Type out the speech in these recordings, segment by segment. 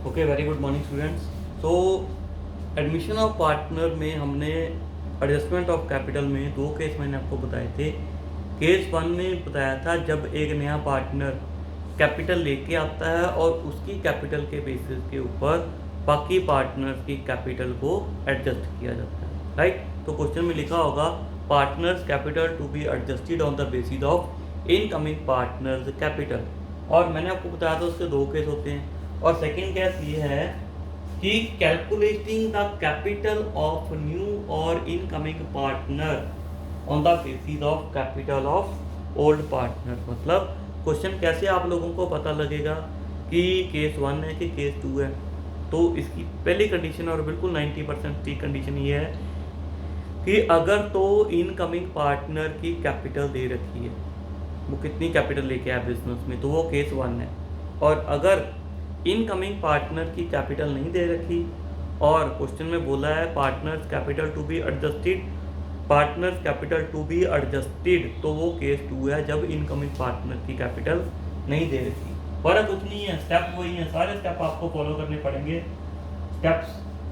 Okay, very good morning students. तो admission of partner में हमने एडजस्टमेंट ऑफ कैपिटल में दो केस मैंने आपको बताए थे। केस वन में बताया था जब एक नया पार्टनर कैपिटल लेके आता है और उसकी कैपिटल के बेसिस के ऊपर बाकी पार्टनर्स की कैपिटल को एडजस्ट किया जाता है, राइट। तो क्वेश्चन में लिखा होगा partners capital to be adjusted on the basis of incoming partners capital. और मैंने आपको बताया था उसके दो केस होते हैं। और सेकंड केस ये है कि calculating the capital of new और incoming partner on the basis of capital of old partner. मतलब क्वेश्चन कैसे आप लोगों को पता लगेगा कि केस वन है कि केस टू है। तो इसकी पहली कंडीशन और बिल्कुल 90% की कंडीशन ये है कि अगर तो इनकमिंग पार्टनर की कैपिटल दे रखी है, वो कितनी कैपिटल लेके आया बिजनेस में, तो वो केस वन है। और अगर इनकमिंग पार्टनर की कैपिटल नहीं दे रखी और क्वेश्चन में बोला है partners capital to be adjusted, partners capital to be adjusted, तो वो केस टू है जब इनकमिंग पार्टनर की कैपिटल नहीं दे रखी। फर्क कुछ नहीं है, स्टेप वही है, सारे स्टेप आपको फॉलो करने पड़ेंगे। स्टेप्स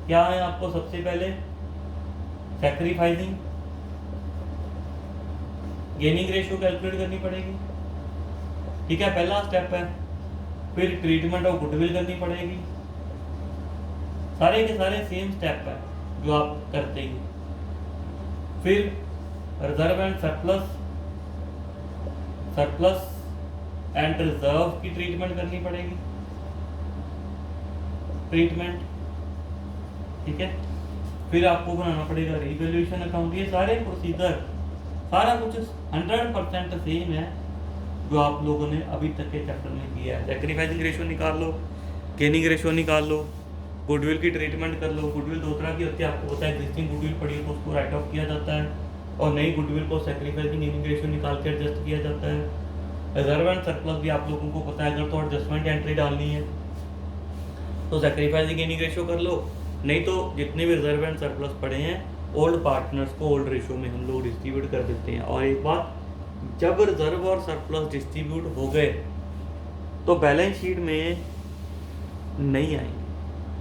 क्या है? आपको सबसे पहले सैक्रिफाइसिंग गेनिंग रेशियो कैलकुलेट करनी पड़ेगी, ठीक है, पहला स्टेप है। फिर ट्रीटमेंट ऑफ गुडविल करनी पड़ेगी। सारे के सारे सेम स्टेप है जो आप करते ही। फिर reserve and surplus, surplus and reserve की ट्रीटमेंट करनी पड़ेगी, ट्रीटमेंट, ठीक है। फिर आपको बनाना पड़ेगा रिवैल्यूएशन अकाउंट। ये सारे प्रोसीजर, सारा कुछ 100% सेम है जो आप लोगों ने अभी तक के चैप्टर में किया है। सैक्रिफाइसिंग रेशियो निकाल लो, गेनिंग रेशियो निकाल लो, गुडविल की ट्रीटमेंट कर लो। गुडविल दो तरह की होती है, आपको पता है। एग्जिस्टिंग गुडविल पड़ी हो तो उसको राइट ऑफ किया जाता है और नई गुडविल को सैक्रिफाइसिंग गेनिंग रेशियो निकाल के एडजस्ट किया जाता है। रिजर्व एंड सरप्लस भी आप लोगों को पता है, अगर तो एडजस्टमेंट एंट्री डालनी है तो सैक्रिफाइसिंग गेनिंग रेशियो कर लो, नहीं तो जितने भी रिजर्व एंड सरप्लस पड़े हैं ओल्ड पार्टनर्स को ओल्ड रेशियो में हम लोग डिस्ट्रीब्यूट कर देते हैं। और एक बात, जब रिजर्व और सरप्लस डिस्ट्रीब्यूट हो गए तो बैलेंस शीट में नहीं आएंगे,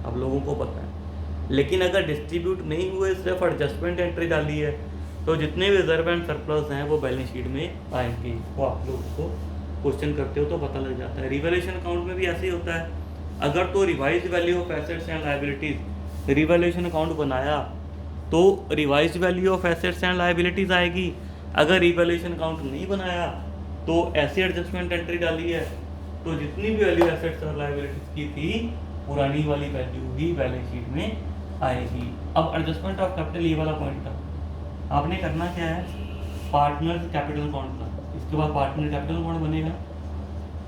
आप लोगों को पता है। लेकिन अगर डिस्ट्रीब्यूट नहीं हुए, सिर्फ एडजस्टमेंट एंट्री डाली है, तो जितने भी रिजर्व एंड सरप्लस हैं वो बैलेंस शीट में आएंगे। वो आप लोगों को क्वेश्चन करते हो तो पता लग जाता है। रिवैल्यूएशन अकाउंट में भी ऐसे ही होता है। अगर तो revise value of assets and liabilities revaluation account बनाया तो revise value of assets and liabilities आएगी। अगर रिवैल्यूएशन अकाउंट नहीं बनाया तो ऐसे एडजस्टमेंट एंट्री डाली है तो जितनी भी वैल्यू एसेट्स और लायबिलिटीज की थी पुरानी वाली वैल्यू ही बैलेंस शीट में आएगी। अब एडजस्टमेंट ऑफ कैपिटल, ये वाला पॉइंट था, आपने करना क्या है, पार्टनर कैपिटल अकाउंट का, इसके बाद पार्टनर कैपिटल अकाउंट बनेगा,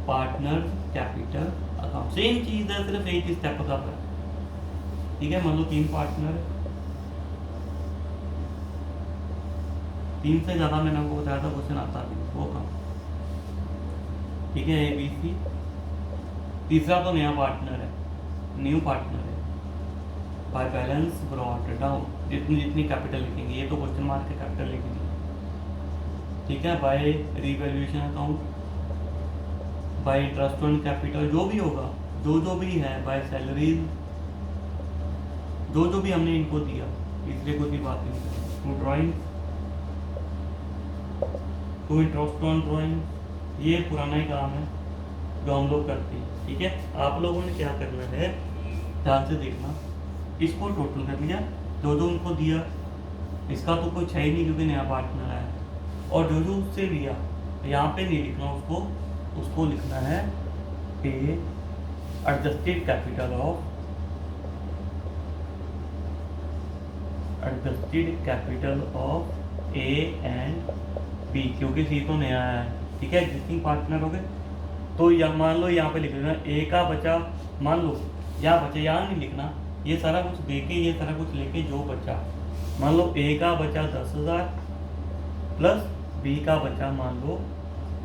पार्टनर कैपिटल अकाउंट। सेम चीज है, सिर्फ एक ही स्टेप का है, ठीक है। मान लो 3 पार्टनर, 3 से ज़्यादा मैंने आपको बताया था क्वेश्चन आता नहीं, वो कम, ठीक है। ABC, तीसरा तो नया पार्टनर है, न्यू पार्टनर है, बाय बैलेंस ब्रॉट डाउन, जितनी जितनी कैपिटल लिखेंगे, ये तो क्वेश्चन मार्क के कैपिटल लिखेंगे, ठीक है। By revaluation account, by interest on capital, जो भी होगा, जो भी है, बाय सैलरीज, जो भी हमने इनको दिया, इसलिए कोई भी बात नहीं करें। To drawing, to interest on drawing, ये पुराना ही काम है जो हम लोग करते हैं, ठीक है। आप लोगों ने क्या करना है, ध्यान से देखना, इसको टोटल कर लिया, जो उनको दिया, इसका तो कुछ है ही नहीं क्योंकि नया पार्टनर आया, और जो उससे लिया, यहाँ पे नहीं लिखना उसको लिखना है पे adjusted capital of, adjusted capital of A and B, क्योंकि सी तो नया है, ठीक है। एग्जिस्टिंग पार्टनर हो गए तो मान लो यहाँ पे लिख लेना ए का बचा, मान लो यहाँ बचा, यहाँ नहीं लिखना, ये सारा कुछ देके, ये सारा कुछ लेके जो बचा, मान लो ए का बचा 10,000 प्लस बी का बचा मान लो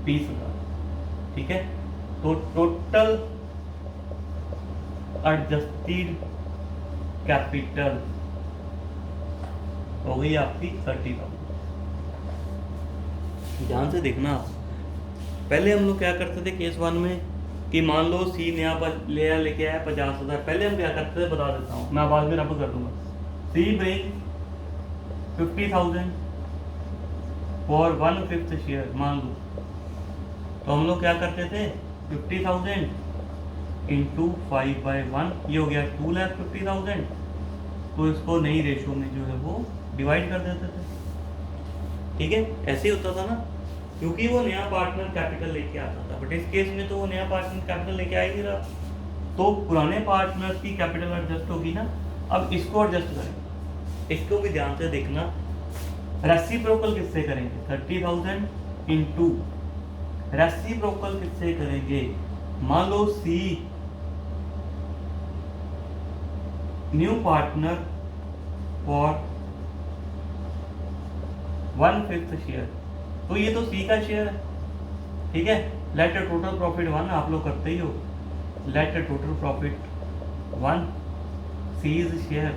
20,000, ठीक है। तो टोटल एडजस्टेड कैपिटल हो गई आपकी 30,000। ध्यान से देखना, पहले हम लोग क्या करते थे केस वन में, कि मान लो सी नया लेयर लेके आया 50,000, पहले हम क्या करते थे बता देता हूँ, मैं बाद में रब कर दूंगा। सी ब्रिंग 50,000 फॉर 1/5 शेयर मान लो, तो हम लोग क्या करते थे 50,000 इंटू 5/1, ये हो गया 2,50,000। तो इसको नई रेशो में जो है वो डिवाइड कर देते थे। ठीक है, ऐसे ही होता था ना, क्योंकि वो नया पार्टनर कैपिटल लेके आता था। बट इस केस में तो वो नया पार्टनर कैपिटल लेके आ ही नहीं रहा, तो पुराने पार्टनर की कैपिटल एडजस्ट होगी ना। अब इसको एडजस्ट करें, इसको भी ध्यान से देखना। रेसिप्रोकल किससे करेंगे 30,000 इंटू, रेसिप्रोकल किससे करेंगे, मान लो सी न्यू पार्टनर फॉर 1/5 शेयर, तो ये तो सी का शेयर है। ठीक है, लेट टोटल प्रॉफिट 1, आप लोग करते ही हो, let total profit 1, C is share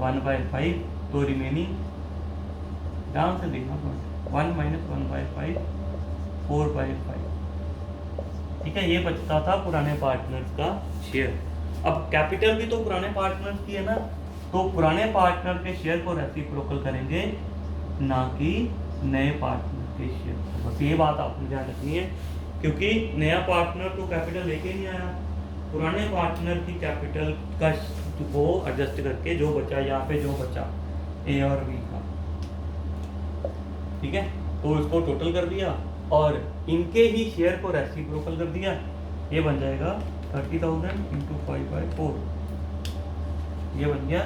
1/5, तो रिमेनिंग ध्यान से देखना 1 माइनस 1/5 4/5। ठीक है, ये बचता था पुराने पार्टनर्स का शेयर। अब कैपिटल भी तो पुराने पार्टनर्स की है ना, तो पुराने पार्टनर के शेयर को रेसिप्रोकल करेंगे, ना कि नए पार्टनर के शेयर। बस ये बात आपको ध्यान रखनी है, क्योंकि नया पार्टनर तो कैपिटल लेके नहीं आया, पुराने पार्टनर की कैपिटल का को एडजस्ट करके जो बचा, यहाँ पे जो बचा ए और बी का, ठीक है, तो इसको टोटल कर दिया और इनके ही शेयर को रेसिप्रोकल कर दिया। ये बन जाएगा 30,000 इंटू 5/4, ये बन गया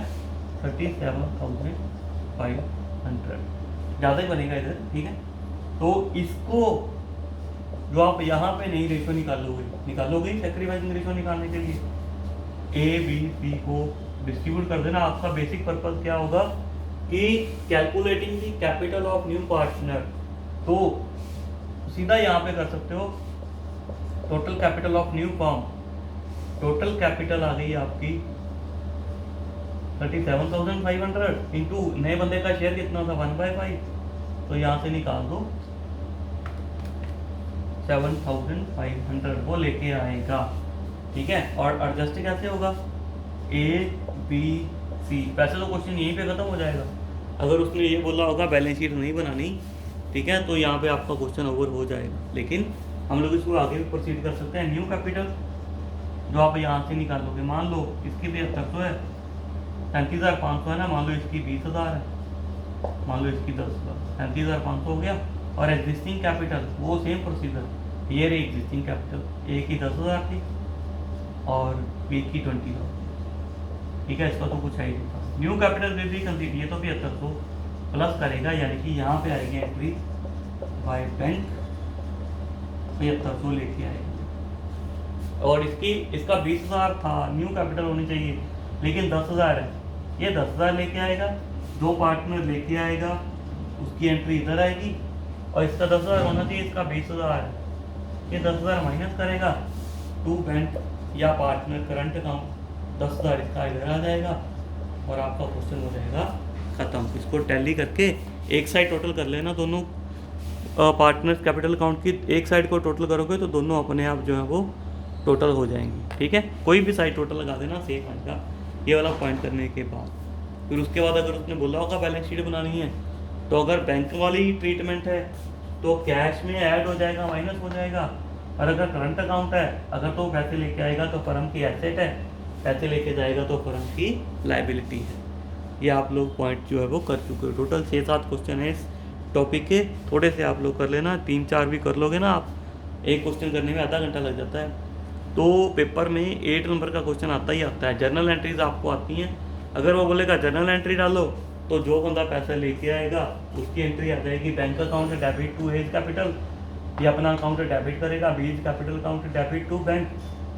37,500, ज़्यादा ही बनेगा इधर। ठीक है, तो इसको जो आप यहाँ पे नई रेशो निकालोगे सैक्रिफाइसिंग रेशो निकालने के लिए ए बी सी को डिस्ट्रीब्यूट कर देना। आपका बेसिक पर्पस क्या होगा कि calculating the capital of new partner, तो सीधा यहाँ पे कर सकते हो total capital of new firm. Total capital आ गई आपकी 37,500 इंटू नए बंदे का शेयर कितना था 1/5, तो यहाँ से निकाल दो 7,500 वो लेके आएगा। ठीक है, और एडजस्ट कैसे होगा ए बी सी, वैसे तो क्वेश्चन यहीं पे खत्म हो जाएगा अगर उसने ये बोला होगा बैलेंस शीट नहीं बनानी। ठीक है, तो यहाँ पे आपका क्वेश्चन ओवर हो जाएगा, लेकिन हम लोग इसको आगे भी प्रोसीड कर सकते हैं। न्यू कैपिटल जो आप यहाँ से निकालोगे, मान लो इसकी 7300 है, 37,500 है ना, मान लो इसकी 20,000 है, मान लो इसकी 10,000, 37,500 हो गया। और एग्जिस्टिंग कैपिटल वो सेम प्रोसीजर, ये रही एग्जिस्टिंग कैपिटल, ए की 10,000 थी और बी की 20,000। ठीक है, इसका तो कुछ है ही नहीं था। New capital will be consider, ये तो 7500 प्लस करेगा, यानी कि यहाँ पे आएगी एंट्री बाय बैंक 7500 लेके आएगी। और इसका 20,000 था, न्यू कैपिटल होनी चाहिए, लेकिन 10,000 है, ये 10,000 लेके आएगा, दो पार्टनर लेके आएगा, उसकी एंट्री इधर आएगी। और इसका 10,000 होना चाहिए, इसका 20,000 है, ये 10,000 माइनस करेगा टू बैंक या पार्टनर करंट अकाउंट, 10,000 इसका इधर आ जाएगा और आपका क्वेश्चन हो जाएगा ख़त्म। इसको टैली करके एक साइड टोटल कर लेना, दोनों पार्टनर्स कैपिटल अकाउंट की एक साइड को टोटल करोगे तो दोनों अपने आप जो है वो टोटल हो जाएंगी। ठीक है, कोई भी साइड टोटल लगा देना सेम आएगा ये वाला पॉइंट करने के बाद। फिर उसके बाद अगर उसने बोला होगा बैलेंस शीट बनानी है, तो अगर बैंक वाली ट्रीटमेंट है तो कैश में ऐड हो जाएगा, माइनस हो जाएगा। और अगर करंट अकाउंट है, अगर तो पैसे लेके आएगा तो फर्म की एसेट है, पैसे लेके जाएगा तो फर्म की लाइबिलिटी है। ये आप लोग पॉइंट जो है वो कर चुके हो। टोटल 6-7 क्वेश्चन है इस टॉपिक के, थोड़े से आप लोग कर लेना, 3-4 भी कर लोगे ना आप, एक क्वेश्चन करने में आधा घंटा लग जाता है। तो पेपर में 8 नंबर का क्वेश्चन आता ही आता है। जर्नल एंट्रीज आपको आती हैं, अगर वो बोलेगा जर्नल एंट्री डालो तो जो बंदा पैसा लेके आएगा उसकी एंट्री आ जाएगी bank account debit to A's capital, ये अपना अकाउंट डेबिट करेगा, B's capital account debit to bank,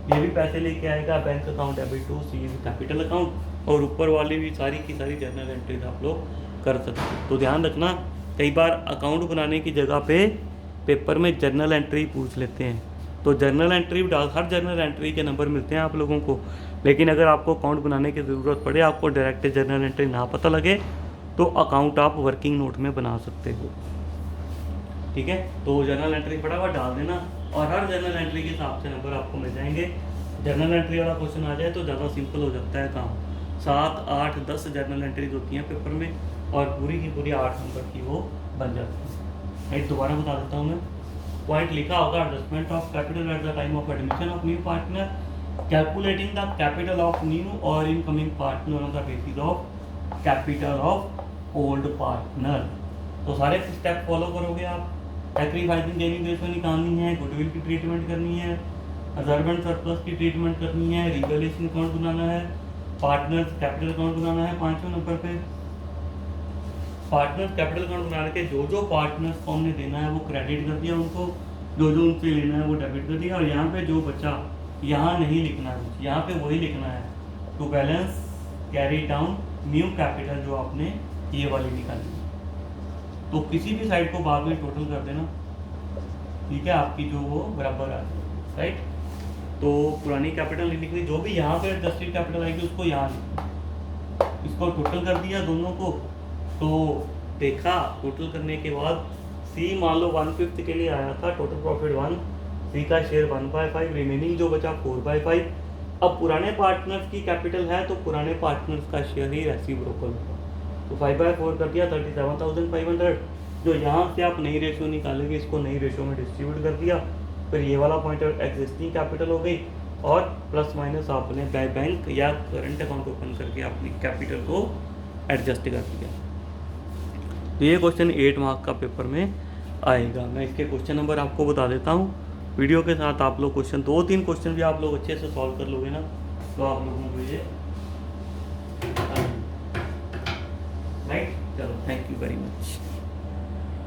ये भी पैसे लेके आएगा, bank account debit to C capital account, और ऊपर वाली भी सारी की सारी जर्नल एंट्रीज आप लोग कर सकते हैं। तो ध्यान रखना, कई बार अकाउंट बनाने की जगह पे पेपर में जर्नल एंट्री पूछ लेते हैं, तो जर्नल एंट्री हर जर्नल एंट्री के नंबर मिलते हैं आप लोगों को। लेकिन अगर आपको अकाउंट बनाने की ज़रूरत पड़े, आपको डायरेक्ट जर्नल एंट्री ना पता लगे, तो अकाउंट आप वर्किंग नोट में बना सकते हो। ठीक है, तो जर्नल एंट्री फटाफट डाल देना। और हर जर्नल एंट्री के हिसाब से नंबर आपको मिल जाएंगे। जर्नल एंट्री वाला क्वेश्चन आ जाए तो ज़्यादा सिंपल हो जाता है काम। 7, 8, 10 जर्नल एंट्रीज होती हैं पेपर में और पूरी की पूरी 8 नंबर की वो बन जाती है। एक दोबारा बता देता हूँ मैं, पॉइंट लिखा होगा, adjustment of capital at the time of admission of new partner, calculating the capital of new और incoming partner on the basis of capital of old partner. तो सारे स्टेप फॉलो करोगे आप। सैक्रिफाइसिंग गेनिंग रेशियो निकालनी है, goodwill की treatment करनी है, रिजर्व एंड सरप्लस की ट्रीटमेंट करनी है, रिवैल्यूएशन अकाउंट बनाना है, पार्टनर्स कैपिटल अकाउंट बनाना है। 5वें नंबर पे पार्टनर्स कैपिटल अकाउंट बनाने के जो जो पार्टनर्स को हमने देना है वो क्रेडिट कर दिया उनको, जो जो उनसे लेना है वो डेबिट कर दिया। और यहाँ पे जो बचा यहाँ नहीं लिखना है, यहाँ पे वही लिखना है, to balance carry down new capital जो आपने ये वाली निकाली। तो किसी भी साइड को बाद में टोटल कर देना, ठीक है, आपकी जो वो बराबर आ जाए, राइट। तो पुरानी कैपिटल नहीं लिखनी, जो भी यहाँ पे एडजस्टेड कैपिटल आएगी उसको यहाँ लिखना। इसको टोटल कर दिया दोनों को, तो देखा टोटल करने के बाद सी मान लो 1/5 के लिए आया था, टोटल प्रॉफिट 1, सी का शेयर 1/5, रिमेनिंग जो बचा 4/5। अब पुराने पार्टनर्स की कैपिटल है तो पुराने पार्टनर्स का शेयर ही रेसिप्रोकल होगा, तो 5/4 कर दिया 37,500। जो यहाँ से आप नई रेशियो निकालेंगे, इसको नई रेशियो में डिस्ट्रीब्यूट कर दिया, फिर ये वाला पॉइंट एग्जिस्टिंग कैपिटल हो गई और प्लस माइनस आपने बैंक या करंट अकाउंट ओपन करके अपनी कैपिटल को एडजस्ट कर दिया। तो ये क्वेश्चन 8 मार्क का पेपर में आएगा। मैं इसके क्वेश्चन नंबर आपको बता देता हूँ वीडियो के साथ। आप लोग क्वेश्चन 2-3 क्वेश्चन भी आप लोग अच्छे से सॉल्व कर लोगे ना, तो आप लोगों को ये